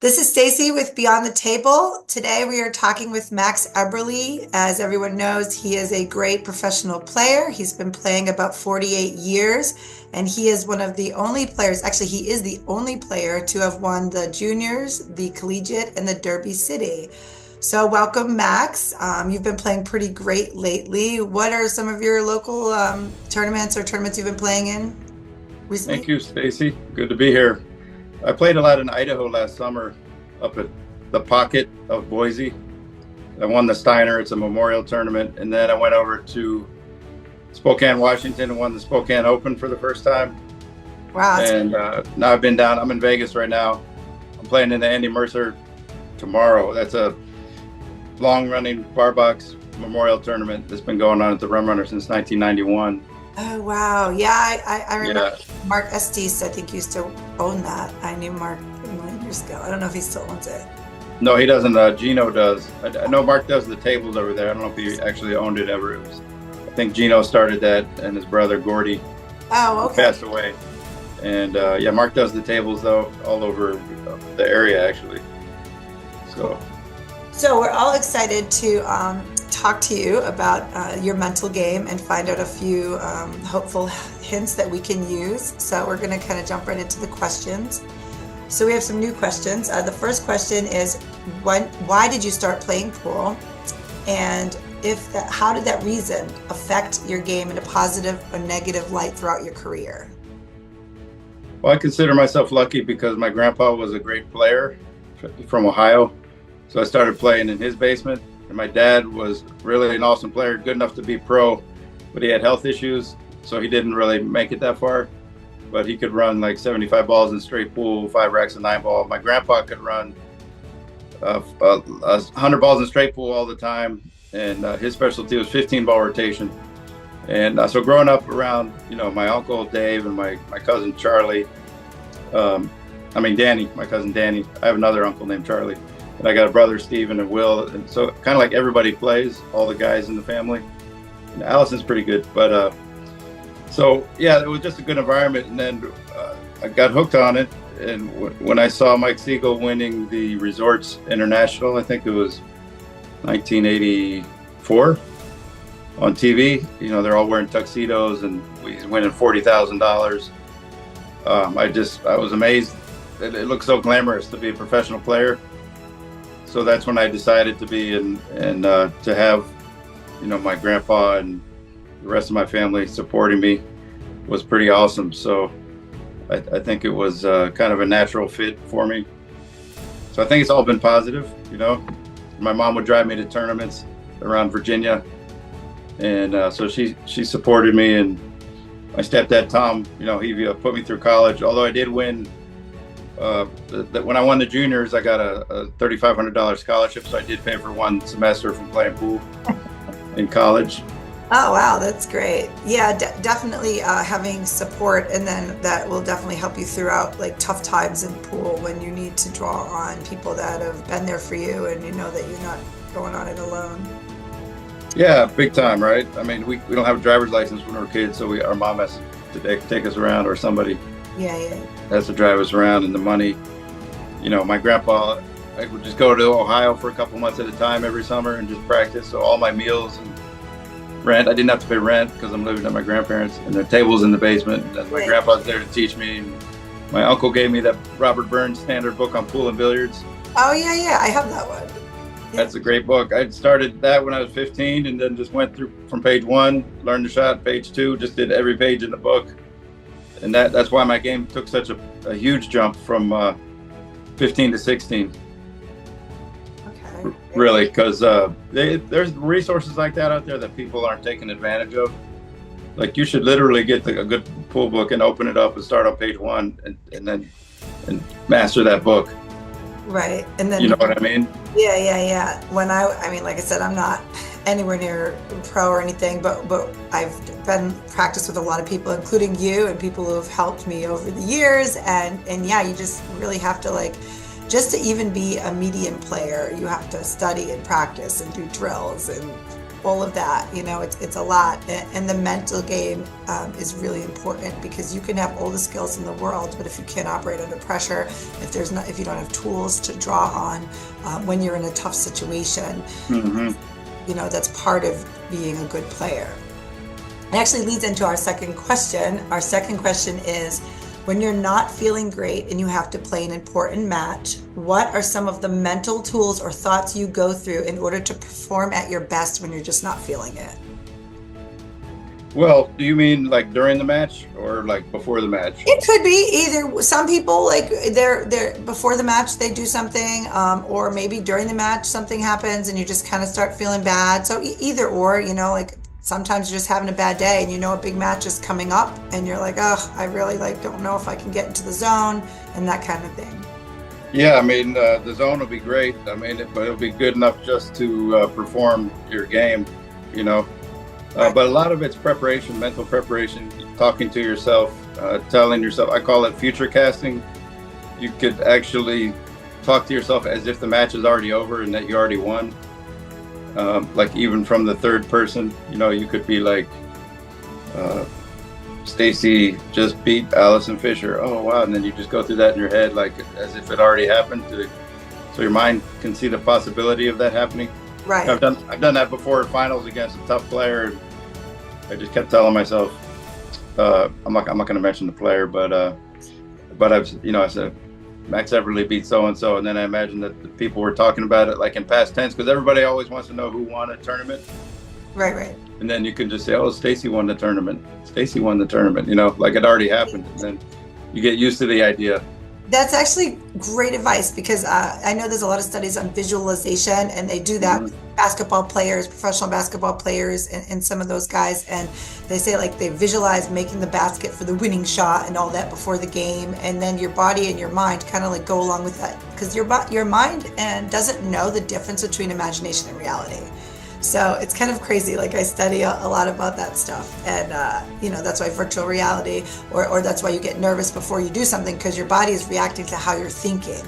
This is Stacey with Beyond the Table. Today we are talking with Max Eberle. As everyone knows, he is a great professional player. He's been playing about 48 years, and he is one of the only players, actually he is the only player to have won the juniors, the collegiate, and the Derby City. So welcome, Max. You've been playing pretty great lately. What are some of your local tournaments or tournaments you've been playing in recently? Thank you, Stacey. Good to be here. I played a lot in Idaho last summer up at the Pocket of Boise. I won the Steiner. It's a memorial tournament. And then I went over to Spokane, Washington, and won the Spokane Open for the first time. Wow. And now I've been down. I'm in Vegas right now. I'm playing in the Andy Mercer tomorrow. That's a long-running bar box memorial tournament that's been going on at the Rum Runner since 1991. Oh, wow. Yeah, I remember Yeah. Mark Estes, I think, used to own that. I knew Mark a million years ago. I don't know if he still owns it. No, he doesn't. Gino does. I know Mark does the tables over there. I don't know if he actually owned it ever. I think Gino started that, and his brother Gordy Oh, okay. passed away. And yeah, Mark does the tables though all over the area actually. So we're all excited to talk to you about your mental game and find out a few hopeful hints that we can use. So we're going to kind of jump right into the questions. So we have some new questions. The first question is, why did you start playing pool? And how did that reason affect your game in a positive or negative light throughout your career? Well, I consider myself lucky because my grandpa was a great player from Ohio. So I started playing in his basement. And my dad was really an awesome player, good enough to be pro, but he had health issues, so he didn't really make it that far. But he could run like 75 balls in straight pool, 5 racks of 9 ball. My grandpa could run 100 balls in straight pool all the time, and his specialty was 15 ball rotation. And so growing up around, my uncle Dave and my cousin Charlie, Danny, my cousin Danny. I have another uncle named Charlie. And I got a brother, Steven and Will. And so kind of like everybody plays, all the guys in the family. And Allison's pretty good. But so, yeah, it was just a good environment. And then I got hooked on it. And when I saw Mike Siegel winning the Resorts International, I think it was 1984 on TV, they're all wearing tuxedos and he's winning $40,000. I was amazed. It looked so glamorous to be a professional player. So that's when I decided to be and to have, my grandpa and the rest of my family supporting me was pretty awesome. So I think it was kind of a natural fit for me. So I think it's all been positive, My mom would drive me to tournaments around Virginia. And so she supported me, and my stepdad, Tom, he put me through college, although I did win. When I won the juniors, I got a $3,500 scholarship, so I did pay for one semester from playing pool in college. Oh, wow, that's great. Yeah, definitely having support, and then that will definitely help you throughout like tough times in pool when you need to draw on people that have been there for you, and you know that you're not going on it alone. Yeah, big time, right? We don't have a driver's license when we're kids, so our mom has to take us around, or somebody. Yeah. Has to drive us around, and the money, my grandpa, I would just go to Ohio for a couple months at a time every summer and just practice. So all my meals and rent, I didn't have to pay rent because I'm living at my grandparents, and the tables in the basement. And my grandpa's there to teach me. And my uncle gave me that Robert Burns standard book on pool and billiards. Oh yeah, I have that one. Yeah. That's a great book. I started that when I was 15, and then just went through from page 1, learned the shot, page 2, just did every page in the book. And that's why my game took such a huge jump from 15 to 16. Okay. Really, because there's resources like that out there that people aren't taking advantage of. Like, you should literally get a good pool book and open it up and start on page 1 and then master that book. Right. And then, you know what I mean? Yeah. When like I said, I'm not anywhere near pro or anything, but I've been practiced with a lot of people, including you, and people who have helped me over the years. And yeah, you just really have to just to even be a medium player, you have to study and practice and do drills and all of that. It's a lot, and the mental game is really important because you can have all the skills in the world, but if you can't operate under pressure, if you don't have tools to draw on when you're in a tough situation, Hmm. that's part of being a good player. It actually leads into our second question. Our second question is, when you're not feeling great and you have to play an important match, what are some of the mental tools or thoughts you go through in order to perform at your best when you're just not feeling it? Well, do you mean like during the match or like before the match? It could be either. Some people, like, they're before the match they do something, or maybe during the match something happens and you just kind of start feeling bad. So either or, like sometimes you're just having a bad day and a big match is coming up and you're like, oh, I really don't know if I can get into the zone and that kind of thing. Yeah, I mean, the zone will be great. I mean, but it'll be good enough just to perform your game, you know. Right. But a lot of it's preparation, mental preparation, talking to yourself, telling yourself. I call it future casting. You could actually talk to yourself as if the match is already over and that you already won. Like even from the third person, you could be like, Stacey just beat Allison Fisher. Oh wow! And then you just go through that in your head, like as if it already happened, so your mind can see the possibility of that happening. Right. I've done that before at finals against a tough player. I just kept telling myself, I'm not going to mention the player, but I said Max Eberle beat so and so, and then I imagined that the people were talking about it like in past tense because everybody always wants to know who won a tournament. Right. And then you can just say, oh, Stacey won the tournament. Stacey won the tournament, like it already happened. And then you get used to the idea. That's actually great advice because I know there's a lot of studies on visualization, and they do that with basketball players, professional basketball players, and some of those guys. And they say like they visualize making the basket for the winning shot and all that before the game, and then your body and your mind kind of like go along with that because your mind doesn't know the difference between imagination and reality. So it's kind of crazy. Like I study a lot about that stuff, and that's why virtual reality, or that's why you get nervous before you do something because your body is reacting to how you're thinking.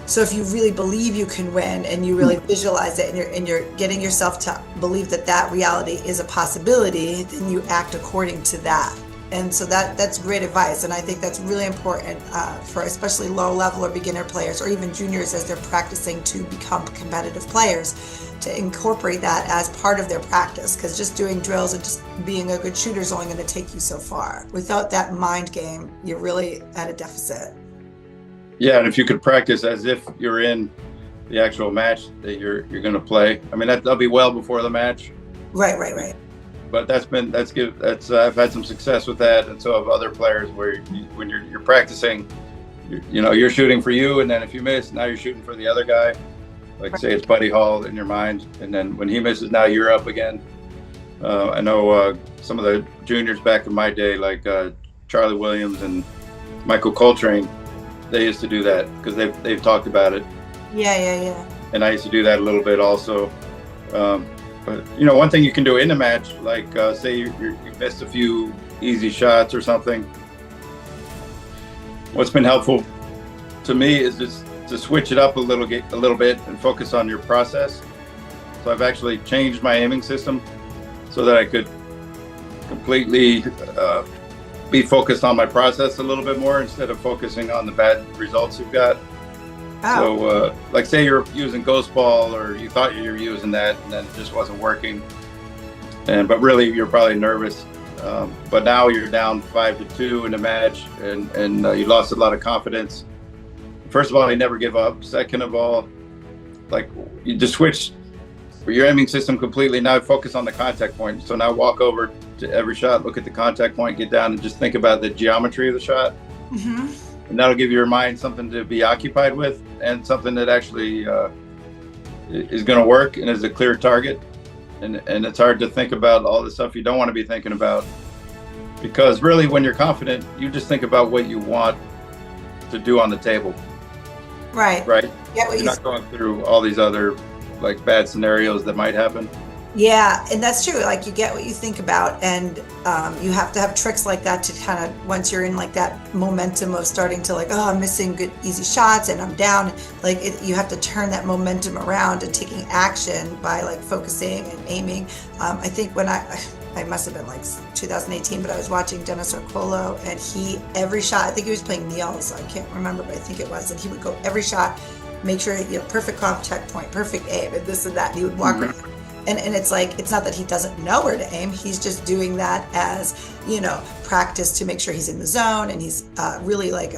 So if you really believe you can win and you really visualize it, and you're getting yourself to believe that reality is a possibility, then you act according to that. And so that's great advice, and I think that's really important for especially low level or beginner players, or even juniors as they're practicing to become competitive players, to incorporate that as part of their practice, because just doing drills and just being a good shooter is only going to take you so far. Without that mind game, you're really at a deficit. Yeah, and if you could practice as if you're in the actual match that you're going to play, I mean that'll be well before the match. Right. But that's good. I've had some success with that, and so have other players where when you're practicing, you're shooting for you, and then if you miss, now you're shooting for the other guy. Like say it's Buddy Hall in your mind, and then when he misses, now you're up again. I know some of the juniors back in my day, like Charlie Williams and Michael Coltrane, they used to do that because they've talked about it. Yeah. And I used to do that a little bit also. But one thing you can do in a match, like say you missed a few easy shots or something. What's been helpful to me is just to switch it up a little bit and focus on your process. So I've actually changed my aiming system so that I could completely be focused on my process a little bit more instead of focusing on the bad results you've got. Oh. So like say you're using ghost ball, or you thought you were using that and then it just wasn't working, but really you're probably nervous, but now you're down 5-2 in a match, and you lost a lot of confidence. First of all, you never give up. Second of all, like you just switch your aiming system completely. Now focus on the contact point. So now walk over to every shot, look at the contact point, get down and just think about the geometry of the shot. Mm-hmm. And that'll give your mind something to be occupied with, and something that actually is going to work and is a clear target. And it's hard to think about all the stuff you don't want to be thinking about, because really when you're confident, you just think about what you want to do on the table. Right. You're not going through all these other like bad scenarios that might happen. Yeah, and that's true. Like you get what you think about, and you have to have tricks like that to kind of once you're in like that momentum of starting to like, oh, I'm missing good easy shots and I'm down. Like you have to turn that momentum around and taking action by like focusing and aiming. I think when I must have been like 2018, but I was watching Dennis Arcolo, and he every shot. I think he was playing Niels. I can't remember, but I think it was, and he would go every shot, make sure perfect comp checkpoint, perfect aim, and this and that. And he would walk around. And it's like, it's not that he doesn't know where to aim. He's just doing that as, practice to make sure he's in the zone. And he's really like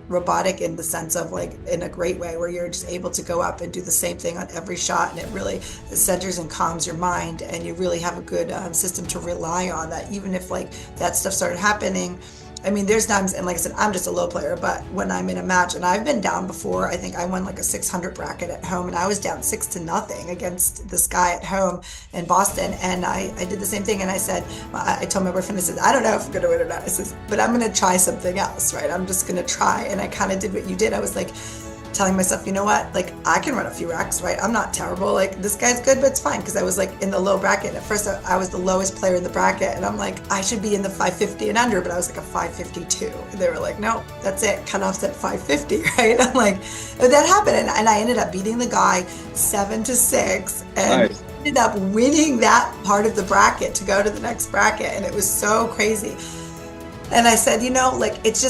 robotic in the sense of like in a great way where you're just able to go up and do the same thing on every shot. And it really centers and calms your mind. And you really have a good system to rely on that. Even if like that stuff started happening, I mean, there's times, and like I said, I'm just a low player, but when I'm in a match, and I've been down before, I think I won like a 600 bracket at home, and I was down 6-0 against this guy at home in Boston, and I did the same thing, and I said, I told my boyfriend, I said, I don't know if I'm going to win or not. I said, but I'm going to try something else, right? I'm just going to try, and I kind of did what you did. I was like, telling myself, you know what, like I can run a few racks, right? I'm not terrible. Like this guy's good, but it's fine, because I was like in the low bracket. And at first I was the lowest player in the bracket, and I'm like, I should be in the 550 and under, but I was like a 552. And they were like, no, that's it. Cutoff's at 550, right? I'm like, but that happened, and I ended up beating the guy 7-6, and Nice. ended up winning that part of the bracket to go to the next bracket, and it was so crazy. And I said, like, it's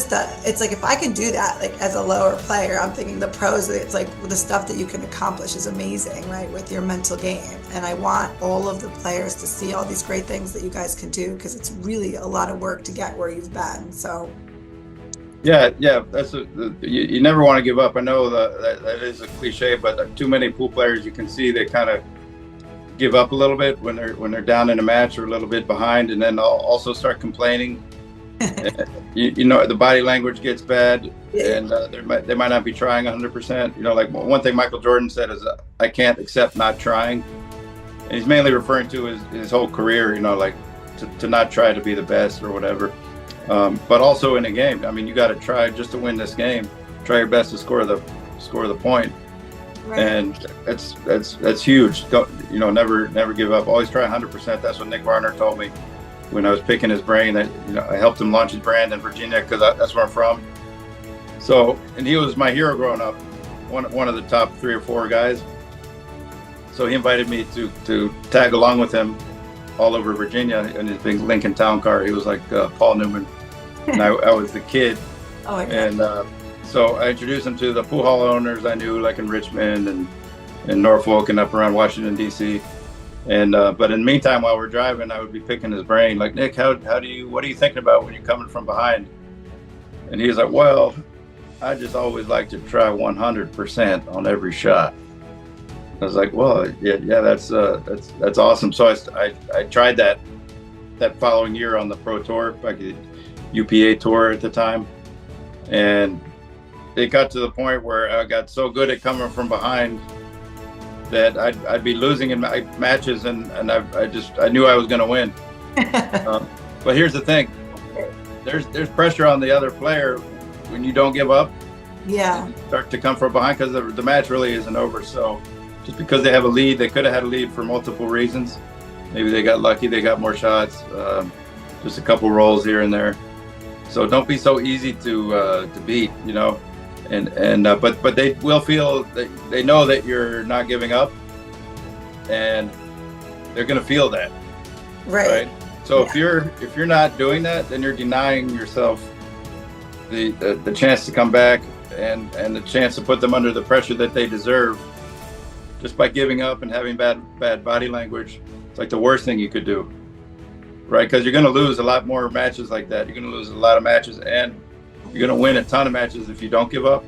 like if I can do that, like as a lower player, I'm thinking the pros, it's like the stuff that you can accomplish is amazing, right? With your mental game. And I want all of the players to see all these great things that you guys can do, because it's really a lot of work to get where you've been. So. Yeah, you never want to give up. I know that is a cliche, but too many pool players, you can see they kind of give up a little bit when they're down in a match or a little bit behind, and then also start complaining. The body language gets bad, and they might not be trying 100%. Like one thing Michael Jordan said is, I can't accept not trying. And he's mainly referring to his whole career, like to not try to be the best or whatever. But also in a game, I mean, you got to try just to win this game. Try your best to score the point. Right. And that's huge. Don't, never give up. Always try 100%. That's what Nick Varner told me when I was picking his brain. That I helped him launch his brand in Virginia, because that's where I'm from. So, and he was my hero growing up, one of the top 3 or 4 guys. So he invited me to tag along with him all over Virginia in his big Lincoln Town Car. He was like Paul Newman, and I was the kid. Oh my God. And so I introduced him to the pool hall owners I knew, like in Richmond and in Norfolk and up around Washington, D.C. And but in the meantime, while we're driving, I would be picking his brain, like, Nick, what are you thinking about when you're coming from behind? And he was like, well, I just always like to try 100% on every shot. I was like, well, yeah, that's awesome. So I tried that following year on the Pro Tour, like the UPA Tour at the time, and it got to the point where I got so good at coming from behind that I'd be losing in my matches, and I knew I was going to win. But here's the thing: there's pressure on the other player when you don't give up. Yeah. Start to come from behind, because the match really isn't over. So just because they have a lead, they could have had a lead for multiple reasons. Maybe they got lucky, they got more shots, just a couple rolls here and there. So don't be so easy to beat, but they will feel that they know that you're not giving up, and they're going to feel that. Right. So yeah. if you're not doing that, then you're denying yourself the chance to come back and the chance to put them under the pressure that they deserve, just by giving up and having bad body language. It's like the worst thing you could do, right? Because you're going to lose a lot more matches like that. You're going to lose a lot of matches, and you're going to win a ton of matches if you don't give up.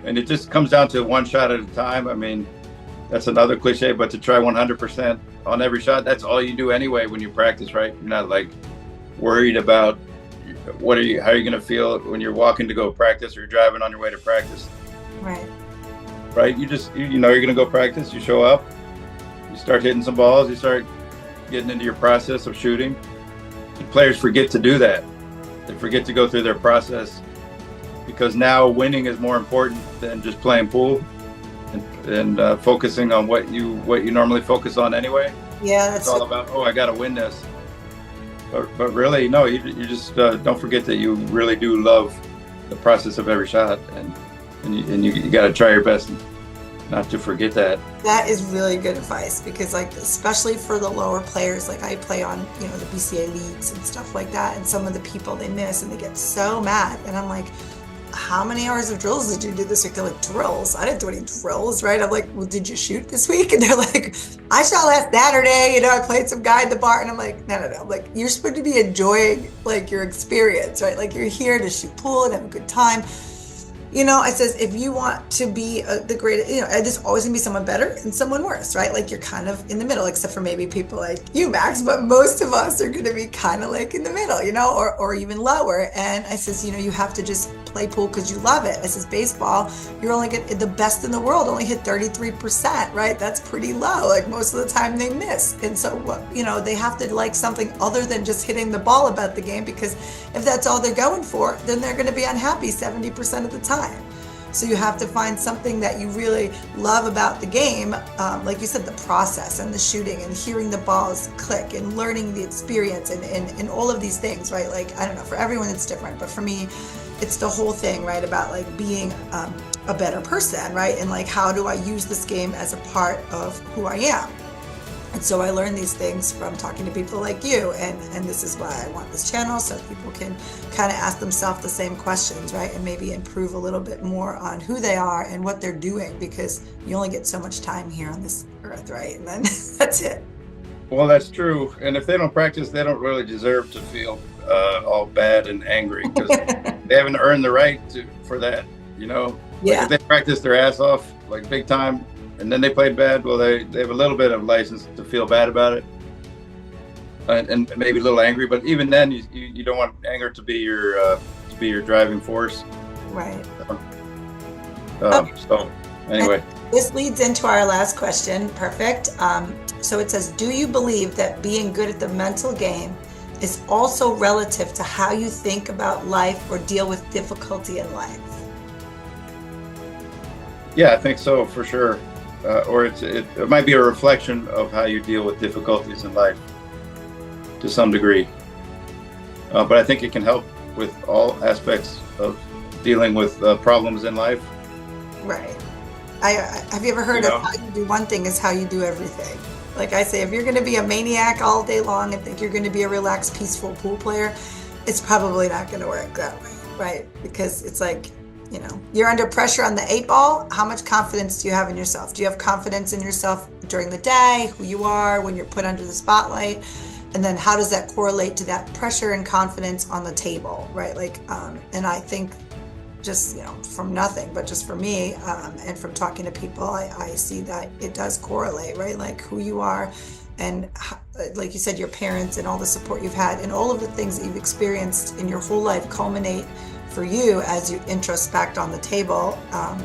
And it just comes down to one shot at a time. I mean, that's another cliche, but to try 100% on every shot, that's all you do anyway when you practice, right? You're not like worried about how are you going to feel when you're walking to go practice, or you're driving on your way to practice. Right. You just, you're going to go practice. You show up, you start hitting some balls, you start getting into your process of shooting. And players forget to do that. They forget to go through their process, because now winning is more important than just playing pool and focusing on what you normally focus on anyway. Yeah, It's that's all about, oh, I got to win this. But really, no, you just don't forget that you really do love the process of every shot, and you got to try your best not to forget that. that is really good advice because like especially for the lower players, like I play on, the BCA leagues and stuff like that, and some of the people they miss and they get so mad. And I'm like, how many hours of drills did you do this week? They're like, drills? I didn't do any drills, right? I'm like, well, did you shoot this week? And they're like, I shot last Saturday, I played some guy at the bar. And I'm like, no, no, no. I'm like, you're supposed to be enjoying like your experience, right? Like you're here to shoot pool and have a good time. I says, if you want to be the greatest, there's always gonna be someone better and someone worse, right? Like you're kind of in the middle, except for maybe people like you, Max, but most of us are gonna be kind of like in the middle, or even lower. And I says, you have to just play pool because you love it. I says, baseball, you're only get the best in the world only hit 33%, right? That's pretty low. Like most of the time they miss. And so, they have to like something other than just hitting the ball about the game, because if that's all they're going for, then they're going to be unhappy 70% of the time. So you have to find something that you really love about the game, like you said, the process and the shooting and hearing the balls click and learning the experience and all of these things, right? Like, I don't know, for everyone it's different, but for me, it's the whole thing, right? About like being a better person, right? And like, how do I use this game as a part of who I am? And so I learned these things from talking to people like you, and this is why I want this channel, so people can kind of ask themselves the same questions, right? And maybe improve a little bit more on who they are and what they're doing, because you only get so much time here on this earth, right? And then that's it. Well, that's true. And if they don't practice, they don't really deserve to feel all bad and angry, because they haven't earned the right for that. Like Yeah. if they practice their ass off, like big time, and then they played bad, well, they have a little bit of license to feel bad about it, and maybe a little angry. But even then, you don't want anger to be your driving force. Right. So anyway, and this leads into our last question. Perfect. So it says, do you believe that being good at the mental game is also relative to how you think about life or deal with difficulty in life? Yeah, I think so, for sure. Or it might be a reflection of how you deal with difficulties in life to some degree. But I think it can help with all aspects of dealing with problems in life. Right. Have you ever heard of how you do one thing is how you do everything? Like I say, if you're going to be a maniac all day long and think you're going to be a relaxed, peaceful pool player, it's probably not going to work that way, right? Because it's like, you're under pressure on the 8 ball. How much confidence do you have in yourself? Do you have confidence in yourself during the day, who you are when you're put under the spotlight? And then how does that correlate to that pressure and confidence on the table, right? Like, and I think just, from nothing, but just for me, and from talking to people, I see that it does correlate, right? Like who you are and like you said, your parents and all the support you've had and all of the things that you've experienced in your whole life culminate for you as you introspect on the table,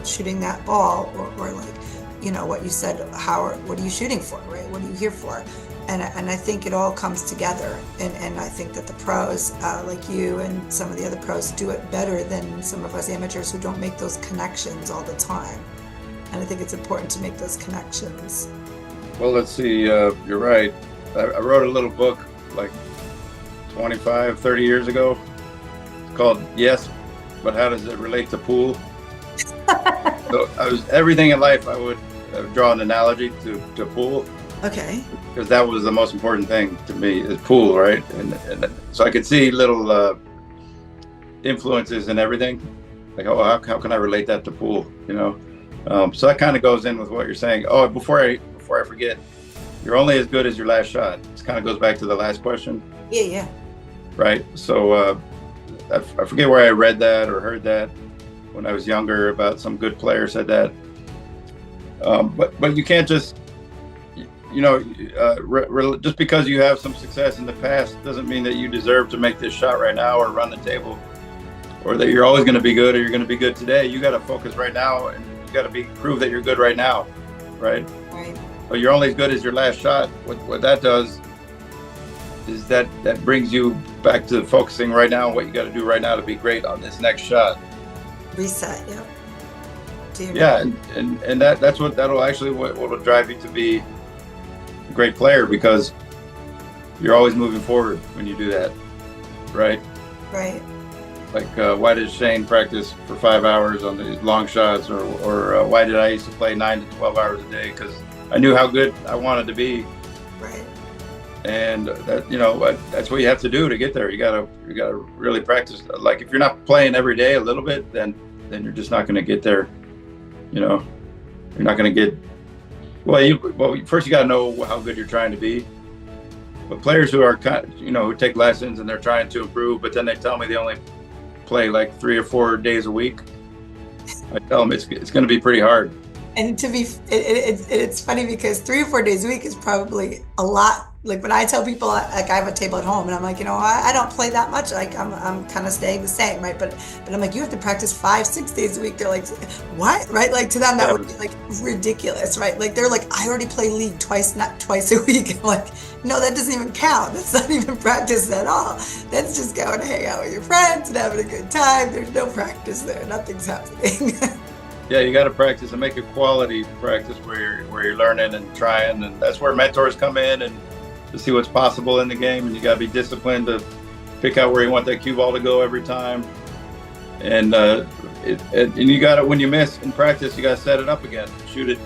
shooting that ball, or like, what you said, what are you shooting for, right? What are you here for? And I think it all comes together. And I think that the pros, like you and some of the other pros, do it better than some of us amateurs who don't make those connections all the time. And I think it's important to make those connections. Well, let's see, you're right. I wrote a little book like 25, 30 years ago. It's called Yes, but How Does It Relate to Pool? So everything in life, I would draw an analogy to pool. Okay. Because that was the most important thing to me, is pool, right? And so I could see little influences in everything. Like, how can I relate that to pool? So that kind of goes in with what you're saying. Oh, before I forget, you're only as good as your last shot. This kind of goes back to the last question. Yeah. Right. So I forget where I read that or heard that when I was younger, about some good player said that. But you can't just, just because you have some success in the past doesn't mean that you deserve to make this shot right now or run the table, or that you're always going to be good or you're going to be good today. You got to focus right now, and you got to prove that you're good right now, right? Right. But you're only as good as your last shot. What that does is that brings you back to focusing right now on what you got to do right now to be great on this next shot. Reset. Yep. Yeah, and that'll actually what will drive you to be great player because you're always moving forward when you do that, right? Right. Like, why did Shane practice for 5 hours on the long shots, or why did I used to play 9 to 12 hours a day? Because I knew how good I wanted to be, Right. and that that's what you have to do to get there. You gotta really practice. Like, if you're not playing every day a little bit, then you're just not going to get there. You're not going to get well. First you got to know how good you're trying to be. But players who are who take lessons and they're trying to improve, but then they tell me they only play like 3 or 4 days a week, I tell them it's going to be pretty hard. And it's funny because 3 or 4 days a week is probably a lot. Like when I tell people, like I have a table at home, and I'm like, I don't play that much. Like I'm kind of staying the same, right? But I'm like, you have to practice 5, 6 days a week. They're like, what, right? Like to them that would be like ridiculous, right? Like they're like, I already play league not twice a week. I'm like, no, that doesn't even count. That's not even practice at all. That's just going to hang out with your friends and having a good time. There's no practice there. Nothing's happening. Yeah, you got to practice and make a quality practice where you're learning and trying, and that's where mentors come in and to see what's possible in the game. And you got to be disciplined to pick out where you want that cue ball to go every time. And you got to, when you miss in practice, you got to set it up again, shoot it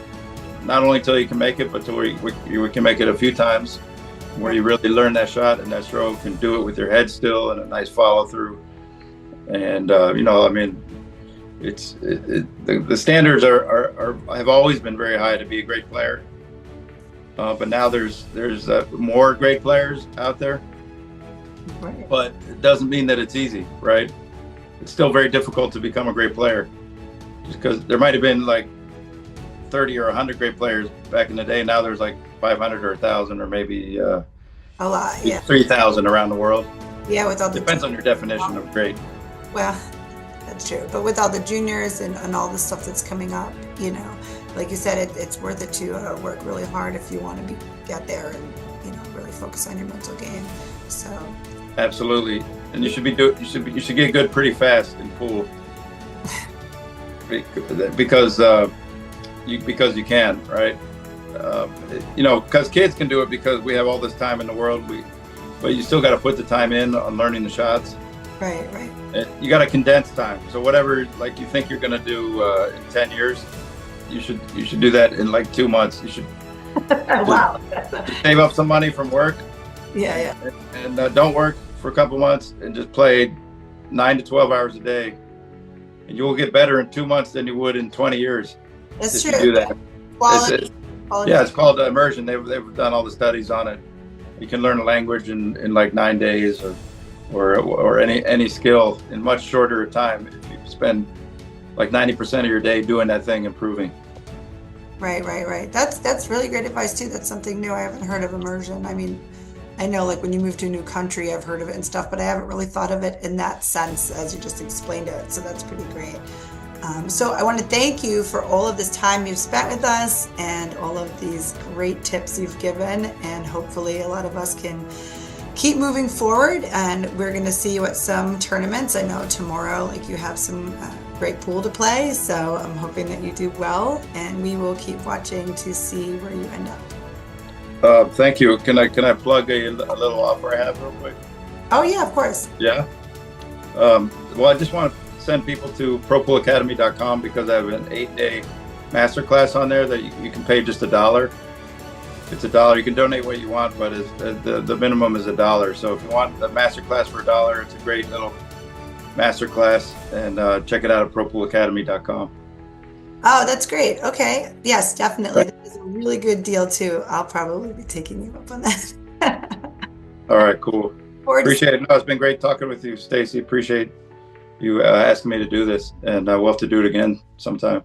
not only until you can make it, but till you can make it a few times, where you really learn that shot and that stroke and do it with your head still and a nice follow through. And I mean, the standards have always been very high to be a great player, but now there's more great players out there. Right. But it doesn't mean that it's easy, right? It's still very difficult to become a great player, just because there might have been like 30 or 100 great players back in the day. Now there's like 500 or 1,000 or maybe A lot, yeah. 3,000 around the world. Yeah, with all the Depends on your definition of great. Well, that's true. But with all the juniors and all the stuff that's coming up, like you said, it's worth it to work really hard if you want to get there and really focus on your mental game. So Absolutely, and you should get good pretty fast in pool because you can, right? Because kids can do it because we have all this time in the world. But you still got to put the time in on learning the shots. Right. You got to condense time. So whatever like you think you're going to do in 10 years, you should do that in like 2 months. You should Wow. save up some money from work. Yeah. And don't work for a couple months and just play 9 to 12 hours a day, and you will get better in 2 months than you would in 20 years. That's if true. you do that. Quality. Yeah, it's called immersion. They've done all the studies on it. You can learn a language in like 9 days, or any skill in much shorter time if you spend like 90% of your day doing that thing, improving. Right. That's really great advice too. That's something new. I haven't heard of immersion. I mean, I know like when you move to a new country, I've heard of it and stuff, but I haven't really thought of it in that sense as you just explained it. So that's pretty great. So I want to thank you for all of this time you've spent with us and all of these great tips you've given. And hopefully a lot of us can keep moving forward, and we're going to see you at some tournaments. I know tomorrow, like you have some great pool to play. So I'm hoping that you do well, and we will keep watching to see where you end up. Thank you. Can I plug a little offer I have real quick? Oh yeah, of course. Yeah. Well, I just want to send people to propoolacademy.com because I have an 8-day masterclass on there that you can pay just $1. It's $1. You can donate what you want, but the minimum is $1. So if you want the masterclass for $1, it's a great little masterclass, and check it out at propoolacademy.com. Oh, that's great. Okay. Yes, definitely. That is a really good deal too. I'll probably be taking you up on that. All right, cool. Appreciate it. No, it's been great talking with you, Stacey. Appreciate you asking me to do this, and we'll have to do it again sometime.